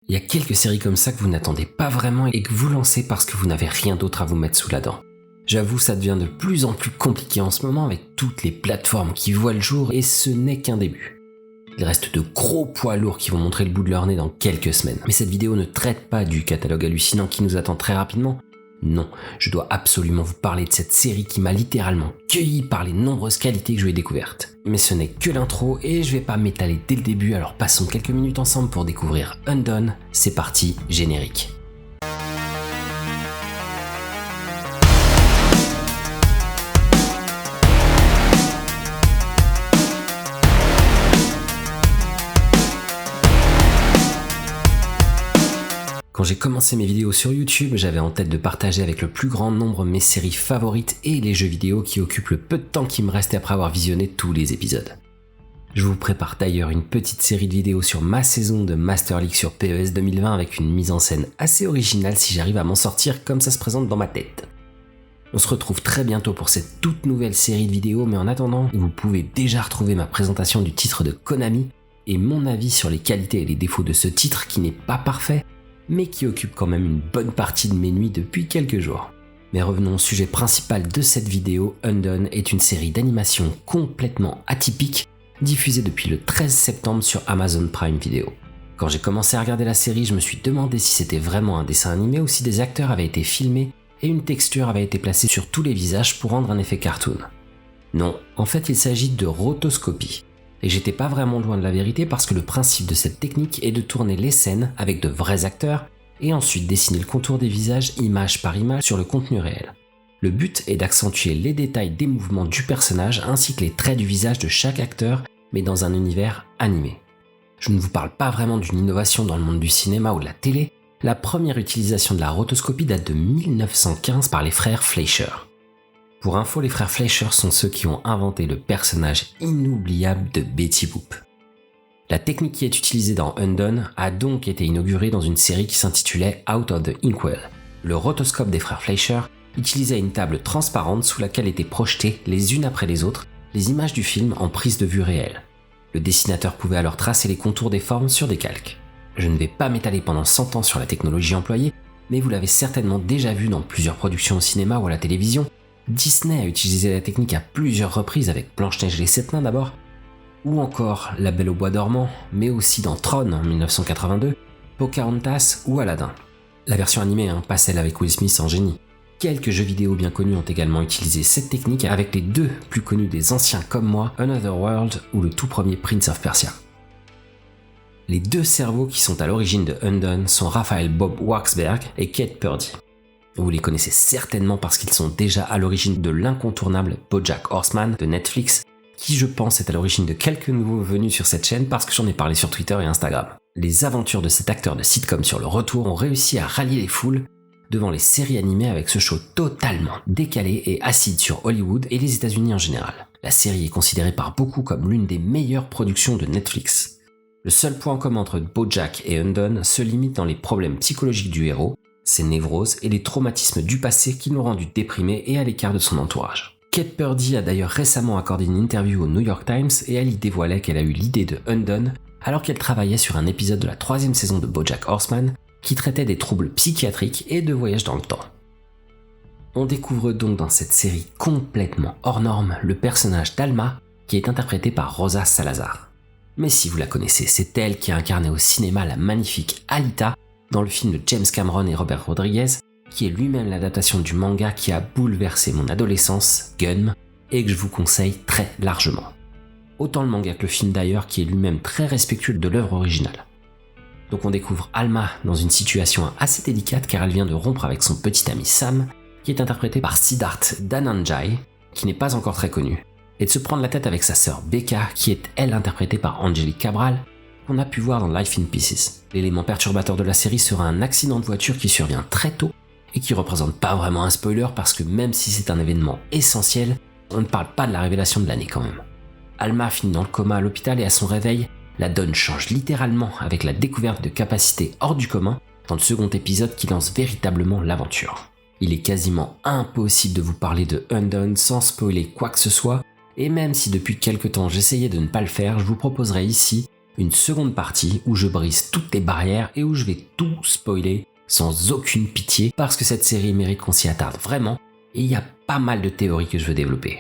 Il y a quelques séries comme ça que vous n'attendez pas vraiment et que vous lancez parce que vous n'avez rien d'autre à vous mettre sous la dent. J'avoue, ça devient de plus en plus compliqué en ce moment avec toutes les plateformes qui voient le jour et ce n'est qu'un début. Il reste de gros poids lourds qui vont montrer le bout de leur nez dans quelques semaines. Mais cette vidéo ne traite pas du catalogue hallucinant qui nous attend très rapidement. Non, je dois absolument vous parler de cette série qui m'a littéralement cueilli par les nombreuses qualités que je lui ai découvertes. Mais ce n'est que l'intro et je vais pas m'étaler dès le début, alors passons quelques minutes ensemble pour découvrir Undone. C'est parti, générique. Quand j'ai commencé mes vidéos sur YouTube, j'avais en tête de partager avec le plus grand nombre mes séries favorites et les jeux vidéo qui occupent le peu de temps qui me restait après avoir visionné tous les épisodes. Je vous prépare d'ailleurs une petite série de vidéos sur ma saison de Master League sur PES 2020 avec une mise en scène assez originale si j'arrive à m'en sortir comme ça se présente dans ma tête. On se retrouve très bientôt pour cette toute nouvelle série de vidéos, mais en attendant, vous pouvez déjà retrouver ma présentation du titre de Konami et mon avis sur les qualités et les défauts de ce titre qui n'est pas parfait, mais qui occupe quand même une bonne partie de mes nuits depuis quelques jours. Mais revenons au sujet principal de cette vidéo. Undone est une série d'animation complètement atypique, diffusée depuis le 13 septembre sur Amazon Prime Video. Quand j'ai commencé à regarder la série, je me suis demandé si c'était vraiment un dessin animé ou si des acteurs avaient été filmés et une texture avait été placée sur tous les visages pour rendre un effet cartoon. Non, en fait il s'agit de rotoscopie. Et j'étais pas vraiment loin de la vérité parce que le principe de cette technique est de tourner les scènes avec de vrais acteurs et ensuite dessiner le contour des visages image par image sur le contenu réel. Le but est d'accentuer les détails des mouvements du personnage ainsi que les traits du visage de chaque acteur, mais dans un univers animé. Je ne vous parle pas vraiment d'une innovation dans le monde du cinéma ou de la télé. La première utilisation de la rotoscopie date de 1915 par les frères Fleischer. Pour info, les frères Fleischer sont ceux qui ont inventé le personnage inoubliable de Betty Boop. La technique qui est utilisée dans Undone a donc été inaugurée dans une série qui s'intitulait Out of the Inkwell. Le rotoscope des frères Fleischer utilisait une table transparente sous laquelle étaient projetées, les unes après les autres, les images du film en prise de vue réelle. Le dessinateur pouvait alors tracer les contours des formes sur des calques. Je ne vais pas m'étaler pendant 100 ans sur la technologie employée, mais vous l'avez certainement déjà vu dans plusieurs productions au cinéma ou à la télévision. Disney a utilisé la technique à plusieurs reprises avec Blanche-Neige et les 7 nains d'abord, ou encore La Belle au bois dormant, mais aussi dans Tron en 1982, Pocahontas ou Aladdin. La version animée, pas celle avec Will Smith en génie. Quelques jeux vidéo bien connus ont également utilisé cette technique avec les deux plus connus des anciens comme moi, Another World ou le tout premier Prince of Persia. Les deux cerveaux qui sont à l'origine de Undone sont Raphael Bob Waksberg et Kate Purdy. Vous les connaissez certainement parce qu'ils sont déjà à l'origine de l'incontournable BoJack Horseman de Netflix, qui je pense est à l'origine de quelques nouveaux venus sur cette chaîne parce que j'en ai parlé sur Twitter et Instagram. Les aventures de cet acteur de sitcom sur le retour ont réussi à rallier les foules devant les séries animées avec ce show totalement décalé et acide sur Hollywood et les États-Unis en général. La série est considérée par beaucoup comme l'une des meilleures productions de Netflix. Le seul point commun entre BoJack et Undone se limite dans les problèmes psychologiques du héros, ses névroses et les traumatismes du passé qui l'ont rendu déprimé et à l'écart de son entourage. Kate Purdy a d'ailleurs récemment accordé une interview au New York Times et elle y dévoilait qu'elle a eu l'idée de Undone alors qu'elle travaillait sur un épisode de la 3e saison de BoJack Horseman qui traitait des troubles psychiatriques et de voyages dans le temps. On découvre donc dans cette série complètement hors norme le personnage d'Alma qui est interprété par Rosa Salazar. Mais si vous la connaissez, c'est elle qui a incarné au cinéma la magnifique Alita dans le film de James Cameron et Robert Rodriguez, qui est lui-même l'adaptation du manga qui a bouleversé mon adolescence, Gun, et que je vous conseille très largement. Autant le manga que le film d'ailleurs, qui est lui-même très respectueux de l'œuvre originale. Donc on découvre Alma dans une situation assez délicate car elle vient de rompre avec son petit ami Sam, qui est interprété par Siddharth Dhananjay, qui n'est pas encore très connu, et de se prendre la tête avec sa sœur Becca, qui est elle interprétée par Angelique Cabral, qu'on a pu voir dans Life in Pieces. L'élément perturbateur de la série sera un accident de voiture qui survient très tôt et qui représente pas vraiment un spoiler parce que même si c'est un événement essentiel, on ne parle pas de la révélation de l'année quand même. Alma finit dans le coma à l'hôpital et à son réveil, la donne change littéralement avec la découverte de capacités hors du commun dans le second épisode qui lance véritablement l'aventure. Il est quasiment impossible de vous parler de Undone sans spoiler quoi que ce soit, et même si depuis quelque temps j'essayais de ne pas le faire, je vous proposerai ici une seconde partie où je brise toutes les barrières et où je vais tout spoiler sans aucune pitié parce que cette série mérite qu'on s'y attarde vraiment et il y a pas mal de théories que je veux développer.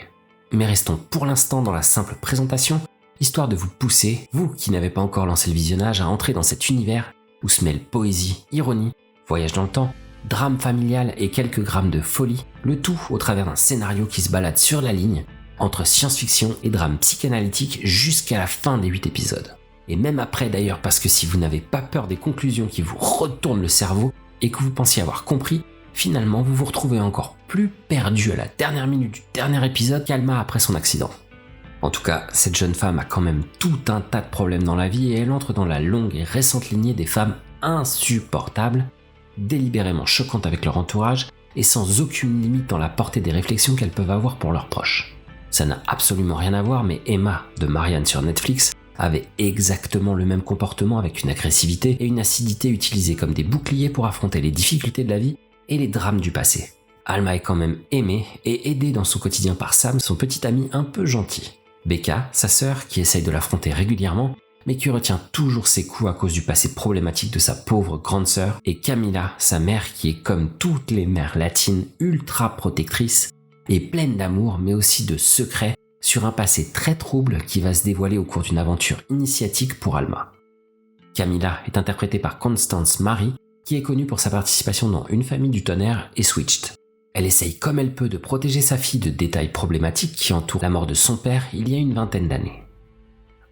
Mais restons pour l'instant dans la simple présentation, histoire de vous pousser, vous qui n'avez pas encore lancé le visionnage, à entrer dans cet univers où se mêlent poésie, ironie, voyage dans le temps, drame familial et quelques grammes de folie, le tout au travers d'un scénario qui se balade sur la ligne entre science-fiction et drame psychanalytique jusqu'à la fin des 8 épisodes. Et même après d'ailleurs, parce que si vous n'avez pas peur des conclusions qui vous retournent le cerveau et que vous pensiez avoir compris, finalement vous vous retrouvez encore plus perdu à la dernière minute du dernier épisode qu'Alma après son accident. En tout cas, cette jeune femme a quand même tout un tas de problèmes dans la vie et elle entre dans la longue et récente lignée des femmes insupportables, délibérément choquantes avec leur entourage et sans aucune limite dans la portée des réflexions qu'elles peuvent avoir pour leurs proches. Ça n'a absolument rien à voir, mais Emma de Marianne sur Netflix avait exactement le même comportement avec une agressivité et une acidité utilisées comme des boucliers pour affronter les difficultés de la vie et les drames du passé. Alma est quand même aimée et aidée dans son quotidien par Sam, son petit ami un peu gentil. Becca, sa sœur, qui essaye de l'affronter régulièrement, mais qui retient toujours ses coups à cause du passé problématique de sa pauvre grande sœur, et Camila, sa mère qui est comme toutes les mères latines ultra protectrice et pleine d'amour mais aussi de secrets sur un passé très trouble qui va se dévoiler au cours d'une aventure initiatique pour Alma. Camila est interprétée par Constance Mary, qui est connue pour sa participation dans Une famille du tonnerre et Switched. Elle essaye comme elle peut de protéger sa fille de détails problématiques qui entourent la mort de son père il y a une vingtaine d'années.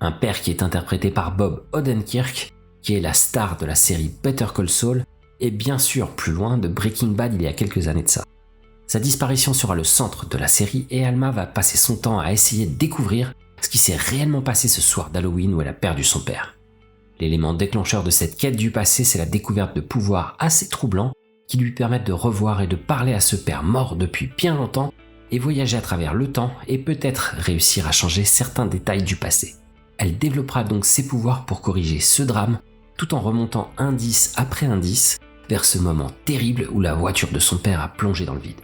Un père qui est interprété par Bob Odenkirk, qui est la star de la série Better Call Saul et bien sûr plus loin de Breaking Bad il y a quelques années de ça. Sa disparition sera le centre de la série et Alma va passer son temps à essayer de découvrir ce qui s'est réellement passé ce soir d'Halloween où elle a perdu son père. L'élément déclencheur de cette quête du passé, c'est la découverte de pouvoirs assez troublants qui lui permettent de revoir et de parler à ce père mort depuis bien longtemps et voyager à travers le temps et peut-être réussir à changer certains détails du passé. Elle développera donc ses pouvoirs pour corriger ce drame tout en remontant indice après indice vers ce moment terrible où la voiture de son père a plongé dans le vide.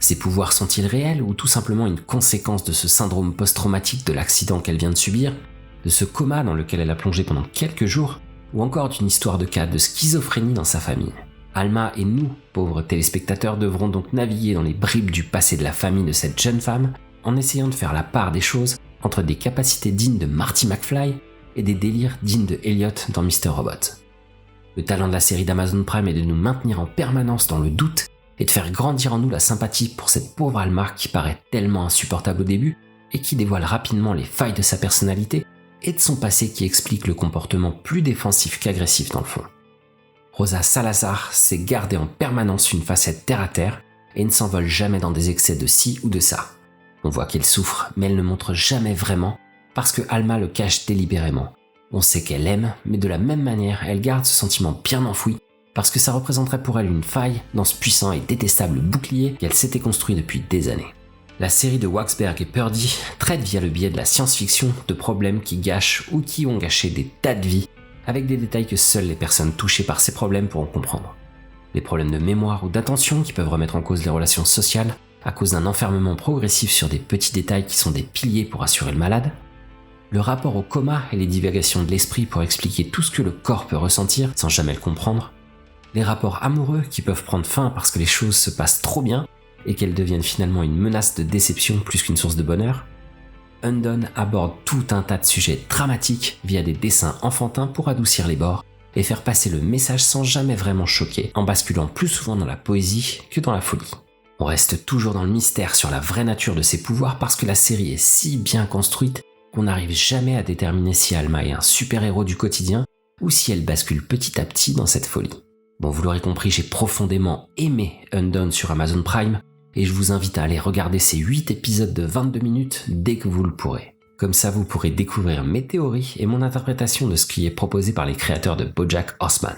Ces pouvoirs sont-ils réels ou tout simplement une conséquence de ce syndrome post-traumatique de l'accident qu'elle vient de subir, de ce coma dans lequel elle a plongé pendant quelques jours, ou encore d'une histoire de cas de schizophrénie dans sa famille? Alma et nous, pauvres téléspectateurs, devrons donc naviguer dans les bribes du passé de la famille de cette jeune femme en essayant de faire la part des choses entre des capacités dignes de Marty McFly et des délires dignes de Elliot dans Mr. Robot. Le talent de la série d'Amazon Prime est de nous maintenir en permanence dans le doute et de faire grandir en nous la sympathie pour cette pauvre Alma qui paraît tellement insupportable au début et qui dévoile rapidement les failles de sa personnalité et de son passé qui explique le comportement plus défensif qu'agressif dans le fond. Rosa Salazar sait garder en permanence une facette terre-à-terre et ne s'envole jamais dans des excès de ci ou de ça. On voit qu'elle souffre, mais elle ne montre jamais vraiment parce que Alma le cache délibérément. On sait qu'elle aime, mais de la même manière, elle garde ce sentiment bien enfoui parce que ça représenterait pour elle une faille dans ce puissant et détestable bouclier qu'elle s'était construit depuis des années. La série de Waxberg et Purdy traite via le biais de la science-fiction de problèmes qui gâchent ou qui ont gâché des tas de vies, avec des détails que seules les personnes touchées par ces problèmes pourront comprendre. Les problèmes de mémoire ou d'attention qui peuvent remettre en cause les relations sociales à cause d'un enfermement progressif sur des petits détails qui sont des piliers pour assurer le malade, le rapport au coma et les divagations de l'esprit pour expliquer tout ce que le corps peut ressentir sans jamais le comprendre, les rapports amoureux qui peuvent prendre fin parce que les choses se passent trop bien et qu'elles deviennent finalement une menace de déception plus qu'une source de bonheur. Undone aborde tout un tas de sujets dramatiques via des dessins enfantins pour adoucir les bords et faire passer le message sans jamais vraiment choquer, en basculant plus souvent dans la poésie que dans la folie. On reste toujours dans le mystère sur la vraie nature de ses pouvoirs parce que la série est si bien construite qu'on n'arrive jamais à déterminer si Alma est un super-héros du quotidien ou si elle bascule petit à petit dans cette folie. Bon, vous l'aurez compris, j'ai profondément aimé Undone sur Amazon Prime et je vous invite à aller regarder ces 8 épisodes de 22 minutes dès que vous le pourrez. Comme ça, vous pourrez découvrir mes théories et mon interprétation de ce qui est proposé par les créateurs de BoJack Horseman.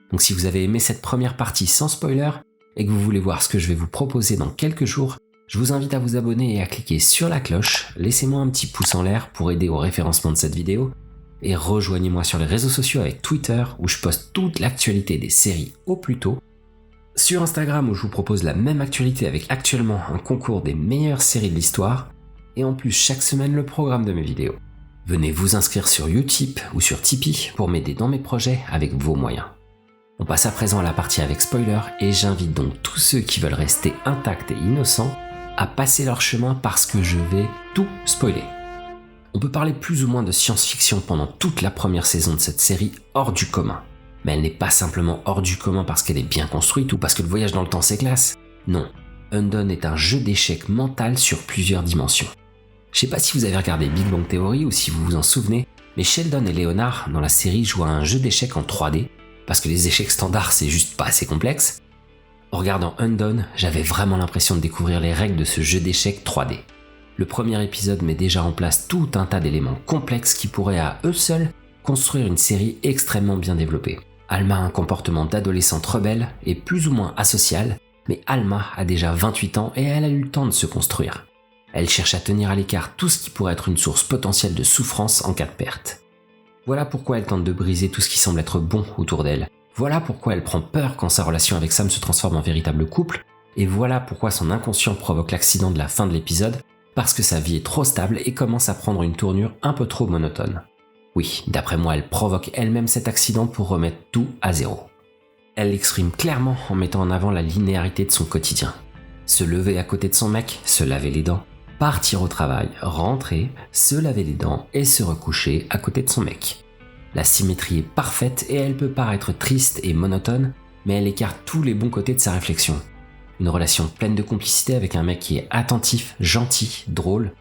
Donc si vous avez aimé cette première partie sans spoiler et que vous voulez voir ce que je vais vous proposer dans quelques jours, je vous invite à vous abonner et à cliquer sur la cloche, laissez-moi un petit pouce en l'air pour aider au référencement de cette vidéo, et rejoignez-moi sur les réseaux sociaux avec Twitter où je poste toute l'actualité des séries au plus tôt, sur Instagram où je vous propose la même actualité avec actuellement un concours des meilleures séries de l'histoire, et en plus chaque semaine le programme de mes vidéos. Venez vous inscrire sur Utip ou sur Tipeee pour m'aider dans mes projets avec vos moyens. On passe à présent à la partie avec spoiler et j'invite donc tous ceux qui veulent rester intacts et innocents à passer leur chemin parce que je vais tout spoiler. On peut parler plus ou moins de science-fiction pendant toute la première saison de cette série hors du commun. Mais elle n'est pas simplement hors du commun parce qu'elle est bien construite ou parce que le voyage dans le temps s'éclasse. Non, Undone est un jeu d'échecs mental sur plusieurs dimensions. Je sais pas si vous avez regardé Big Bang Theory ou si vous vous en souvenez, mais Sheldon et Leonard dans la série jouent à un jeu d'échecs en 3D, parce que les échecs standards c'est juste pas assez complexe. En regardant Undone, j'avais vraiment l'impression de découvrir les règles de ce jeu d'échecs 3D. Le premier épisode met déjà en place tout un tas d'éléments complexes qui pourraient à eux seuls construire une série extrêmement bien développée. Alma a un comportement d'adolescente rebelle et plus ou moins asociale, mais Alma a déjà 28 ans et elle a eu le temps de se construire. Elle cherche à tenir à l'écart tout ce qui pourrait être une source potentielle de souffrance en cas de perte. Voilà pourquoi elle tente de briser tout ce qui semble être bon autour d'elle. Voilà pourquoi elle prend peur quand sa relation avec Sam se transforme en véritable couple, et voilà pourquoi son inconscient provoque l'accident de la fin de l'épisode, parce que sa vie est trop stable et commence à prendre une tournure un peu trop monotone. Oui, d'après moi, elle provoque elle-même cet accident pour remettre tout à zéro. Elle l'exprime clairement en mettant en avant la linéarité de son quotidien. Se lever à côté de son mec, se laver les dents, partir au travail, rentrer, se laver les dents et se recoucher à côté de son mec. La symétrie est parfaite et elle peut paraître triste et monotone, mais elle écarte tous les bons côtés de sa réflexion. Une relation pleine de complicité avec un mec qui est attentif, gentil, drôle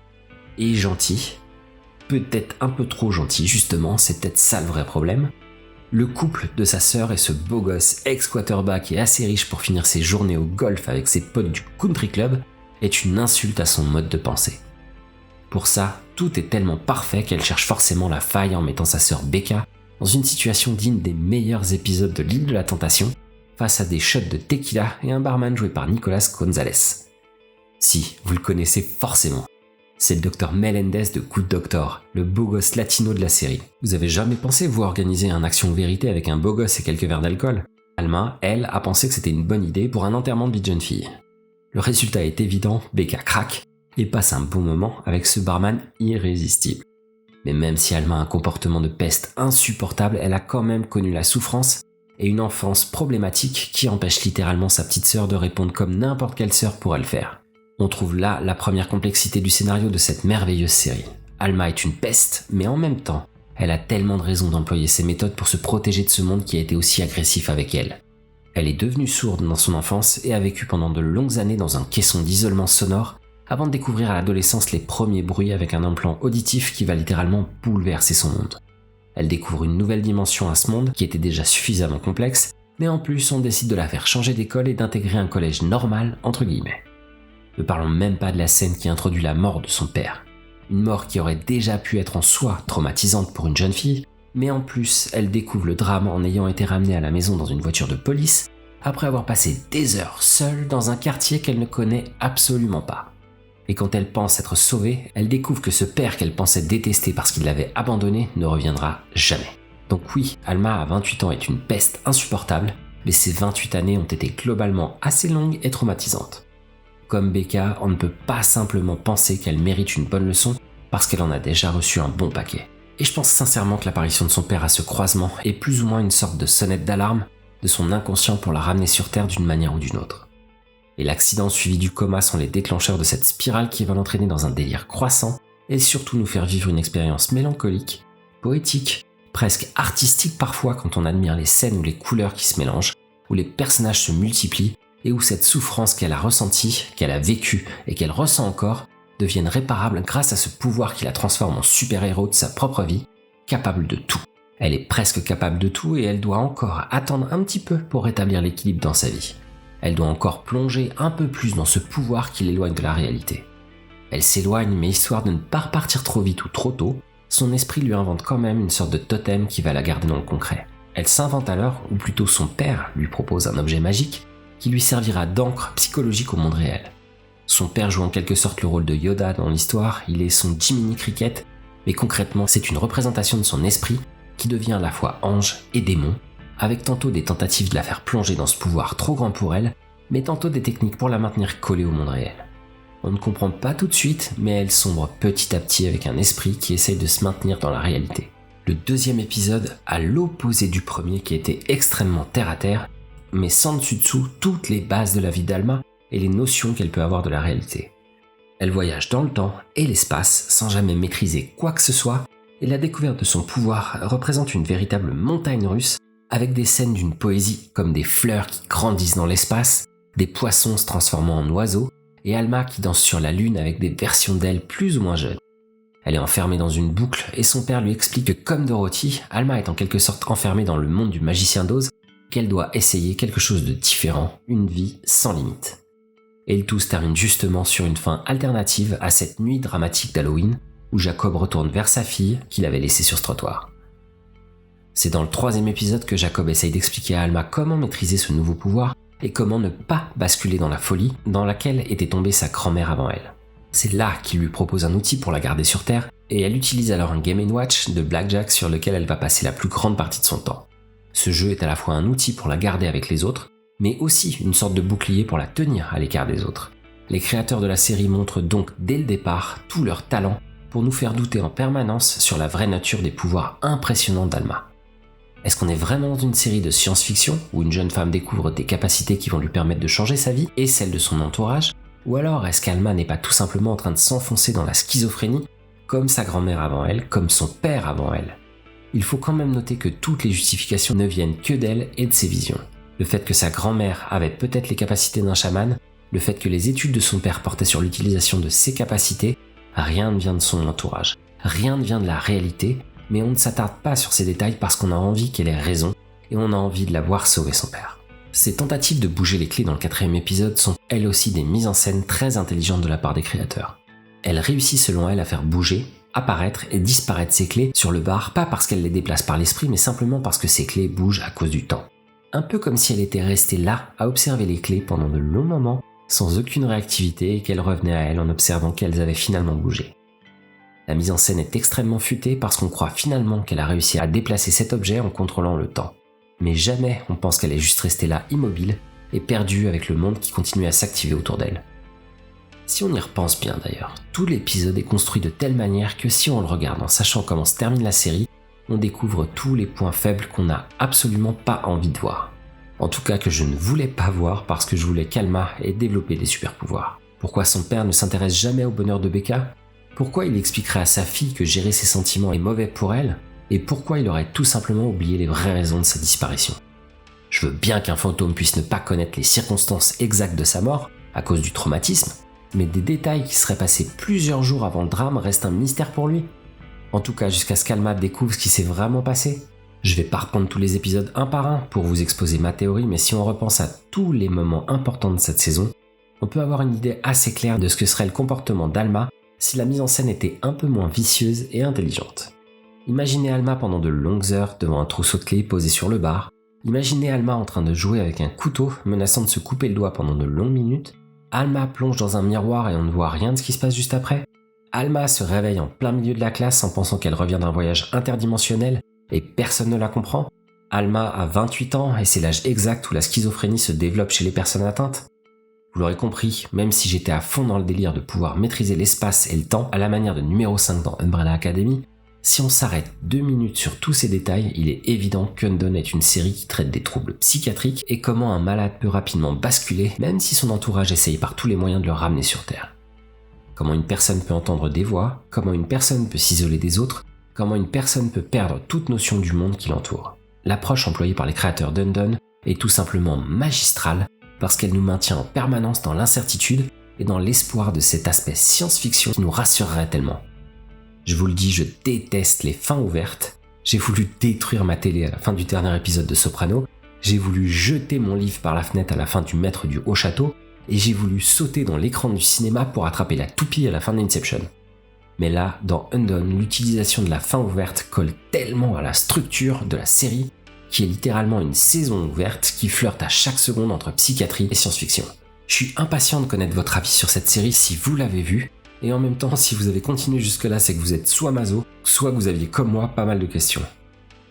et gentil. Peut-être un peu trop gentil justement, c'est peut-être ça le vrai problème. Le couple de sa sœur et ce beau gosse ex-quarterback et assez riche pour finir ses journées au golf avec ses potes du country club est une insulte à son mode de pensée. Pour ça, tout est tellement parfait qu'elle cherche forcément la faille en mettant sa sœur Becca dans une situation digne des meilleurs épisodes de l'île de la Tentation, face à des shots de tequila et un barman joué par Nicolas Gonzalez. Si, vous le connaissez forcément. C'est le Dr Melendez de Good Doctor, le beau gosse latino de la série. Vous avez jamais pensé vous organiser un action vérité avec un beau gosse et quelques verres d'alcool ? Alma, elle, a pensé que c'était une bonne idée pour un enterrement de vie de jeune fille. Le résultat est évident, Becca craque et passe un bon moment avec ce barman irrésistible. Mais même si Alma a un comportement de peste insupportable, elle a quand même connu la souffrance et une enfance problématique qui empêche littéralement sa petite sœur de répondre comme n'importe quelle sœur pourrait le faire. On trouve là la première complexité du scénario de cette merveilleuse série. Alma est une peste, mais en même temps, elle a tellement de raisons d'employer ses méthodes pour se protéger de ce monde qui a été aussi agressif avec elle. Elle est devenue sourde dans son enfance et a vécu pendant de longues années dans un caisson d'isolement sonore avant de découvrir à l'adolescence les premiers bruits avec un implant auditif qui va littéralement bouleverser son monde. Elle découvre une nouvelle dimension à ce monde qui était déjà suffisamment complexe, mais en plus on décide de la faire changer d'école et d'intégrer un collège normal entre guillemets. Ne parlons même pas de la scène qui introduit la mort de son père. Une mort qui aurait déjà pu être en soi traumatisante pour une jeune fille, mais en plus, elle découvre le drame en ayant été ramenée à la maison dans une voiture de police, après avoir passé des heures seule dans un quartier qu'elle ne connaît absolument pas. Et quand elle pense être sauvée, elle découvre que ce père qu'elle pensait détester parce qu'il l'avait abandonnée ne reviendra jamais. Donc oui, Alma à 28 ans est une peste insupportable, mais ces 28 années ont été globalement assez longues et traumatisantes. Comme Becca, on ne peut pas simplement penser qu'elle mérite une bonne leçon parce qu'elle en a déjà reçu un bon paquet. Et je pense sincèrement que l'apparition de son père à ce croisement est plus ou moins une sorte de sonnette d'alarme de son inconscient pour la ramener sur Terre d'une manière ou d'une autre. Et l'accident suivi du coma sont les déclencheurs de cette spirale qui va l'entraîner dans un délire croissant et surtout nous faire vivre une expérience mélancolique, poétique, presque artistique parfois quand on admire les scènes où les couleurs qui se mélangent, où les personnages se multiplient et où cette souffrance qu'elle a ressentie, qu'elle a vécue et qu'elle ressent encore devienne réparable grâce à ce pouvoir qui la transforme en super-héros de sa propre vie, capable de tout. Elle est presque capable de tout et elle doit encore attendre un petit peu pour rétablir l'équilibre dans sa vie. Elle doit encore plonger un peu plus dans ce pouvoir qui l'éloigne de la réalité. Elle s'éloigne, mais histoire de ne pas repartir trop vite ou trop tôt, son esprit lui invente quand même une sorte de totem qui va la garder dans le concret. Elle s'invente alors, ou plutôt son père lui propose un objet magique, qui lui servira d'encre psychologique au monde réel. Son père joue en quelque sorte le rôle de Yoda dans l'histoire, il est son Jiminy Cricket, mais concrètement c'est une représentation de son esprit qui devient à la fois ange et démon, avec tantôt des tentatives de la faire plonger dans ce pouvoir trop grand pour elle, mais tantôt des techniques pour la maintenir collée au monde réel. On ne comprend pas tout de suite, mais elle sombre petit à petit avec un esprit qui essaye de se maintenir dans la réalité. Le deuxième épisode, à l'opposé du premier qui était extrêmement terre-à-terre, mais sans dessus-dessous toutes les bases de la vie d'Alma et les notions qu'elle peut avoir de la réalité. Elle voyage dans le temps et l'espace sans jamais maîtriser quoi que ce soit, et la découverte de son pouvoir représente une véritable montagne russe avec des scènes d'une poésie comme des fleurs qui grandissent dans l'espace, des poissons se transformant en oiseaux, et Alma qui danse sur la lune avec des versions d'elle plus ou moins jeunes. Elle est enfermée dans une boucle et son père lui explique que comme Dorothy, Alma est en quelque sorte enfermée dans le monde du magicien d'Oz, qu'elle doit essayer quelque chose de différent, une vie sans limite. Et le tout se termine justement sur une fin alternative à cette nuit dramatique d'Halloween où Jacob retourne vers sa fille qu'il avait laissée sur ce trottoir. C'est dans le troisième épisode que Jacob essaye d'expliquer à Alma comment maîtriser ce nouveau pouvoir et comment ne pas basculer dans la folie dans laquelle était tombée sa grand-mère avant elle. C'est là qu'il lui propose un outil pour la garder sur Terre et elle utilise alors un Game & Watch de Blackjack sur lequel elle va passer la plus grande partie de son temps. Ce jeu est à la fois un outil pour la garder avec les autres, mais aussi une sorte de bouclier pour la tenir à l'écart des autres. Les créateurs de la série montrent donc dès le départ tout leur talent pour nous faire douter en permanence sur la vraie nature des pouvoirs impressionnants d'Alma. Est-ce qu'on est vraiment dans une série de science-fiction où une jeune femme découvre des capacités qui vont lui permettre de changer sa vie et celle de son entourage? Ou alors est-ce qu'Alma n'est pas tout simplement en train de s'enfoncer dans la schizophrénie comme sa grand-mère avant elle, comme son père avant elle? Il faut quand même noter que toutes les justifications ne viennent que d'elle et de ses visions. Le fait que sa grand-mère avait peut-être les capacités d'un chaman, le fait que les études de son père portaient sur l'utilisation de ses capacités, rien ne vient de son entourage, rien ne vient de la réalité, mais on ne s'attarde pas sur ces détails parce qu'on a envie qu'elle ait raison et on a envie de la voir sauver son père. Ces tentatives de bouger les clés dans le quatrième épisode sont elles aussi des mises en scène très intelligentes de la part des créateurs. Elle réussit selon elle à faire bouger, apparaître et disparaître ses clés sur le bar, pas parce qu'elle les déplace par l'esprit, mais simplement parce que ces clés bougent à cause du temps. Un peu comme si elle était restée là à observer les clés pendant de longs moments, sans aucune réactivité et qu'elles revenaient à elle en observant qu'elles avaient finalement bougé. La mise en scène est extrêmement futée parce qu'on croit finalement qu'elle a réussi à déplacer cet objet en contrôlant le temps. Mais jamais on pense qu'elle est juste restée là immobile et perdue avec le monde qui continue à s'activer autour d'elle. Si on y repense bien d'ailleurs, tout l'épisode est construit de telle manière que si on le regarde en sachant comment se termine la série, on découvre tous les points faibles qu'on n'a absolument pas envie de voir. En tout cas que je ne voulais pas voir parce que je voulais qu'Alma ait développé des super pouvoirs. Pourquoi son père ne s'intéresse jamais au bonheur de Becca? Pourquoi il expliquerait à sa fille que gérer ses sentiments est mauvais pour elle? Et pourquoi il aurait tout simplement oublié les vraies raisons de sa disparition? Je veux bien qu'un fantôme puisse ne pas connaître les circonstances exactes de sa mort, à cause du traumatisme, mais des détails qui seraient passés plusieurs jours avant le drame restent un mystère pour lui. En tout cas jusqu'à ce qu'Alma découvre ce qui s'est vraiment passé. Je vais pas reprendre tous les épisodes un par un pour vous exposer ma théorie, mais si on repense à tous les moments importants de cette saison, on peut avoir une idée assez claire de ce que serait le comportement d'Alma si la mise en scène était un peu moins vicieuse et intelligente. Imaginez Alma pendant de longues heures devant un trousseau de clés posé sur le bar. Imaginez Alma en train de jouer avec un couteau menaçant de se couper le doigt pendant de longues minutes. Alma plonge dans un miroir et on ne voit rien de ce qui se passe juste après. Alma se réveille en plein milieu de la classe en pensant qu'elle revient d'un voyage interdimensionnel et personne ne la comprend. Alma a 28 ans et c'est l'âge exact où la schizophrénie se développe chez les personnes atteintes. Vous l'aurez compris, même si j'étais à fond dans le délire de pouvoir maîtriser l'espace et le temps à la manière de numéro 5 dans Umbrella Academy, si on s'arrête 2 minutes sur tous ces détails, il est évident qu'Undone est une série qui traite des troubles psychiatriques et comment un malade peut rapidement basculer même si son entourage essaye par tous les moyens de le ramener sur Terre. Comment une personne peut entendre des voix, comment une personne peut s'isoler des autres, comment une personne peut perdre toute notion du monde qui l'entoure. L'approche employée par les créateurs d'Undone est tout simplement magistrale parce qu'elle nous maintient en permanence dans l'incertitude et dans l'espoir de cet aspect science-fiction qui nous rassurerait tellement. Je vous le dis, je déteste les fins ouvertes. J'ai voulu détruire ma télé à la fin du dernier épisode de Soprano, j'ai voulu jeter mon livre par la fenêtre à la fin du Maître du Haut Château, et j'ai voulu sauter dans l'écran du cinéma pour attraper la toupie à la fin d'Inception. Mais là, dans Undone, l'utilisation de la fin ouverte colle tellement à la structure de la série qui est littéralement une saison ouverte qui flirte à chaque seconde entre psychiatrie et science-fiction. Je suis impatient de connaître votre avis sur cette série si vous l'avez vue, et en même temps, si vous avez continué jusque-là, c'est que vous êtes soit maso, soit que vous aviez comme moi pas mal de questions.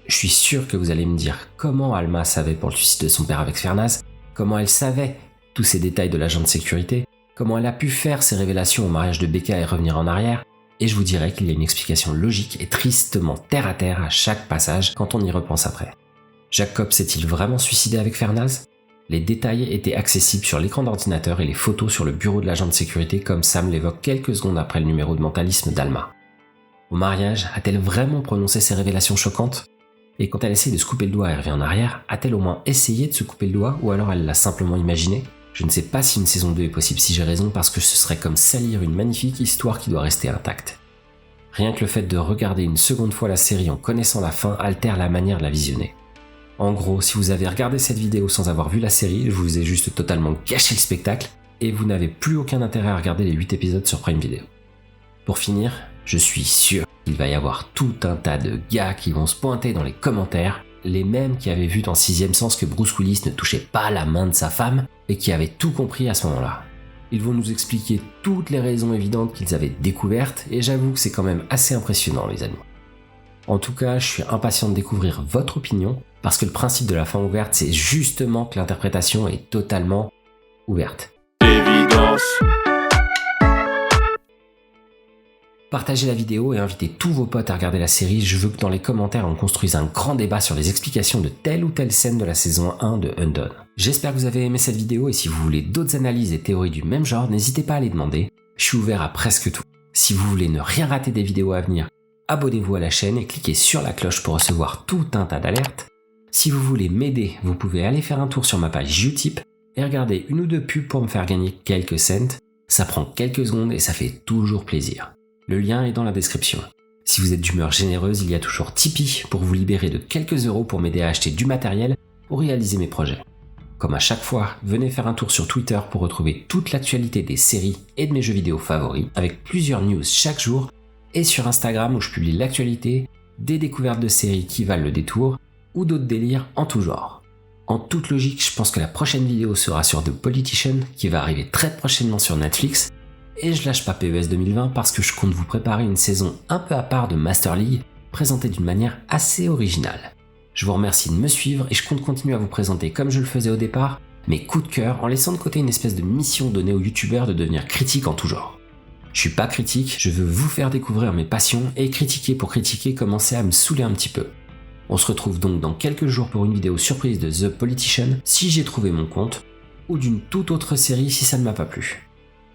Je suis sûr que vous allez me dire comment Alma savait pour le suicide de son père avec Fernaz, comment elle savait tous ces détails de l'agent de sécurité, comment elle a pu faire ces révélations au mariage de Becca et revenir en arrière, et je vous dirai qu'il y a une explication logique et tristement terre à terre à chaque passage quand on y repense après. Jacob s'est-il vraiment suicidé avec Fernaz ? Les détails étaient accessibles sur l'écran d'ordinateur et les photos sur le bureau de l'agent de sécurité comme Sam l'évoque quelques secondes après le numéro de mentalisme d'Alma. Au mariage, a-t-elle vraiment prononcé ces révélations choquantes ? Et quand elle essaie de se couper le doigt et revient en arrière, a-t-elle au moins essayé de se couper le doigt ou alors elle l'a simplement imaginé ? Je ne sais pas si une saison 2 est possible si j'ai raison parce que ce serait comme salir une magnifique histoire qui doit rester intacte. Rien que le fait de regarder une seconde fois la série en connaissant la fin altère la manière de la visionner. En gros, si vous avez regardé cette vidéo sans avoir vu la série, je vous ai juste totalement gâché le spectacle et vous n'avez plus aucun intérêt à regarder les 8 épisodes sur Prime Video. Pour finir, je suis sûr qu'il va y avoir tout un tas de gars qui vont se pointer dans les commentaires, les mêmes qui avaient vu dans Sixième Sens que Bruce Willis ne touchait pas la main de sa femme et qui avaient tout compris à ce moment-là. Ils vont nous expliquer toutes les raisons évidentes qu'ils avaient découvertes et j'avoue que c'est quand même assez impressionnant les amis. En tout cas, je suis impatient de découvrir votre opinion parce que le principe de la fin ouverte, c'est justement que l'interprétation est totalement ouverte. Évidence. Partagez la vidéo et invitez tous vos potes à regarder la série. Je veux que dans les commentaires, on construise un grand débat sur les explications de telle ou telle scène de la saison 1 de Undone. J'espère que vous avez aimé cette vidéo et si vous voulez d'autres analyses et théories du même genre, n'hésitez pas à les demander. Je suis ouvert à presque tout. Si vous voulez ne rien rater des vidéos à venir, abonnez-vous à la chaîne et cliquez sur la cloche pour recevoir tout un tas d'alertes. Si vous voulez m'aider, vous pouvez aller faire un tour sur ma page Utip et regarder une ou deux pubs pour me faire gagner quelques cents. Ça prend quelques secondes et ça fait toujours plaisir. Le lien est dans la description. Si vous êtes d'humeur généreuse, il y a toujours Tipeee pour vous libérer de quelques euros pour m'aider à acheter du matériel pour réaliser mes projets. Comme à chaque fois, venez faire un tour sur Twitter pour retrouver toute l'actualité des séries et de mes jeux vidéo favoris avec plusieurs news chaque jour et sur Instagram où je publie l'actualité, des découvertes de séries qui valent le détour ou d'autres délires en tout genre. En toute logique, je pense que la prochaine vidéo sera sur The Politician qui va arriver très prochainement sur Netflix. Et je lâche pas PES 2020 parce que je compte vous préparer une saison un peu à part de Master League, présentée d'une manière assez originale. Je vous remercie de me suivre et je compte continuer à vous présenter comme je le faisais au départ, mes coups de cœur en laissant de côté une espèce de mission donnée aux youtubeurs de devenir critique en tout genre. Je suis pas critique, je veux vous faire découvrir mes passions et critiquer pour critiquer commencer à me saouler un petit peu. On se retrouve donc dans quelques jours pour une vidéo surprise de The Politician si j'ai trouvé mon compte, ou d'une toute autre série si ça ne m'a pas plu.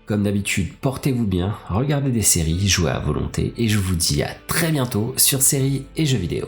Comme d'habitude, portez-vous bien, regardez des séries, jouez à volonté et je vous dis à très bientôt sur séries et jeux vidéo.